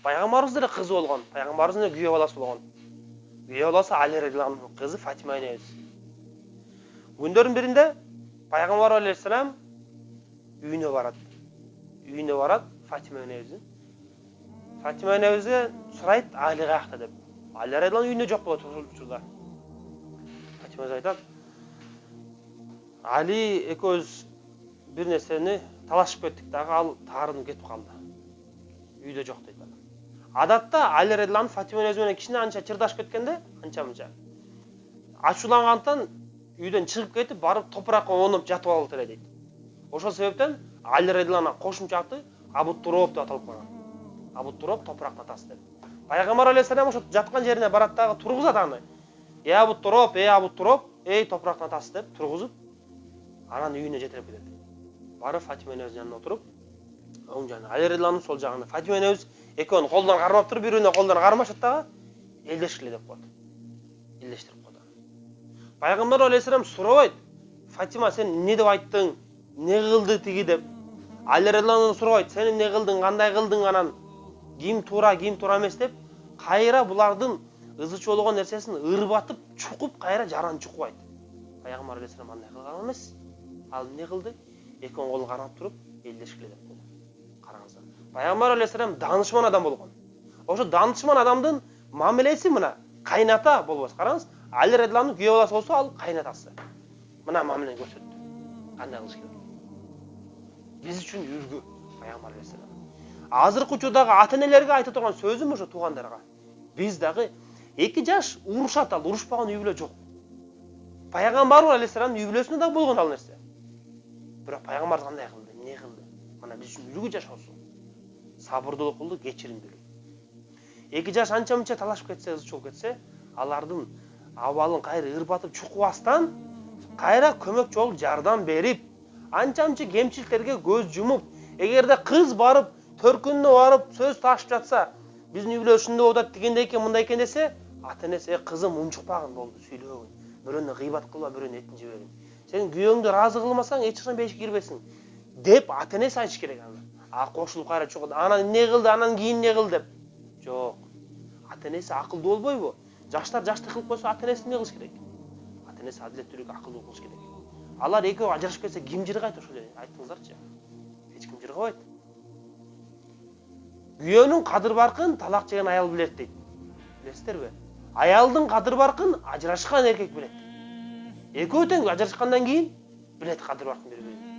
Пайгамбарыбыз деле кызы болгон. Пайгамбарыбыздын деле күйөө баласы болгон. Күйөө баласы Али радиаллаху кызы Фатима энебиз. Күндөрдүн биринде Пайгамбар алейхиссалам үйүнө барат. Үйүнө барат Фатима энебиздин. Фатима энебизге сурайт, Али каякта деп. Али радиаллаху үйүнө жок болот ошол учурда. Фатима айтат, Али экөөбүз бир нерсени талашып кеттик дагы, ал таарынып кетип калды. Үйдө жок дейт. Адатта Али радиаллаху Фатима энебиз менен кичине анча чырдашып кеткенде, анча-мынча. Ачуулангандан үйдөн чыгып кетип, барып топуракка онуп жатып алып эле дейт. Ошол себептен Али радиаллаху кошумча аты Абу Туроб деп аталып калган. Абу Туроб топурактын атасы деп. Пайгамбар алейхиссалам ошо жаткан жерине барат дагы тургузат аны. Абу Туроб, эй топурактын атасы деп тургузуп, анан үйүнө жетирип кетет. Барып Фатима энебиздин жанына отуруп, оң жагына Али радиаллаху сол жагына Фатима энебиз экөөнү колдон кармап туруп, бирөөнө колдон кармашат дагы элдешкиле деп коет. Элдештирип коет. Пайгамбар алейхиссалам сурабайт, Фатима сен эмне деп айттың, эмне кылды тиги деп. Али радиаллаху сурабайт, сен эмне кылдың, кандай кылдың, анан ким туура эмес деп, кайра булардын ызычы болгон нерсесин ырбатып, чукуп, кайра жаран чукубайт. Пайгамбар алейхиссалам андай кылган эмес. Ал эмне кылды? Экөөнү колун кармап туруп, элдешкиле деп коет. Караңыздар. Пайгамбар алейхиссалам данышман адам болгон. Ошо данышман адамдын мамилеси мына кайната болбос. Караңыз, Али радиаллаху күйөө баласы болсо, ал кайнатасы. Мына мамилени көрсөттү. Кандай кылыш керек? Биз үчүн үлгү Пайгамбар алейхиссалам. Азыркы учурдагы ата-энелерге айта турган сөзүм ошо туугандарга. Биз дагы 2 жаш урушат, ал урушпаган үй бүлө жок. Пайгамбар алейхиссалам үй бүлөсүндө да болгон ал нерсе. Бирок пайгамбар кандай кылды, эмне кылды? Мына биз үчүн үлгү жашоосу. Сабырдуулук кылды, кечиримдүүлүк. 2 жаш анча-мынча талашып кетсе, ызы чогуп кетсе, алардын абалын кайра ырбатып чукубастан, кайра көмөк жол жардам берип, анча-мынча кемчиликтерге көз жумуп, эгерде кыз барып, төркүнүнө барып сөз ташып жатса, биздин үй бүлө ушундай болуп атат, дегенде экен, мындай экен десе, ата-энеси кызым унчукпагын болду, сүйлөбөгүн. Бирөөнө гыйбат кылба, бирөөнө этин жебегин. Сен күйөөңдү разы кылмасаң, эч качан бешикке кирбейсиң деп ата-энеси айтыш керек аны. Кошулуп кайра чукуп, анан эмне кылды, анан кийин эмне кыл деп. Жок. Ата-энеси акылдуу болбойбу? Жаштар жаштык кылып койсо, ата-энеси эмне кылыш керек? Ата-энеси адилеттүүлүк, акылдуу кылыш керек. Алар экөө ажырашып кетсе, ким жыргайт ошол жерде? Айттыңыздарчы. Эч ким жыргабайт. Күйөөнүн кадыр баркын талак жеген аял билет дейт. Билесиздерби? Аялдын кадыр баркын ажырашкан эркек билет. Экөө тең ажырашкандан кийин билет кадыр баркын бири-бирин.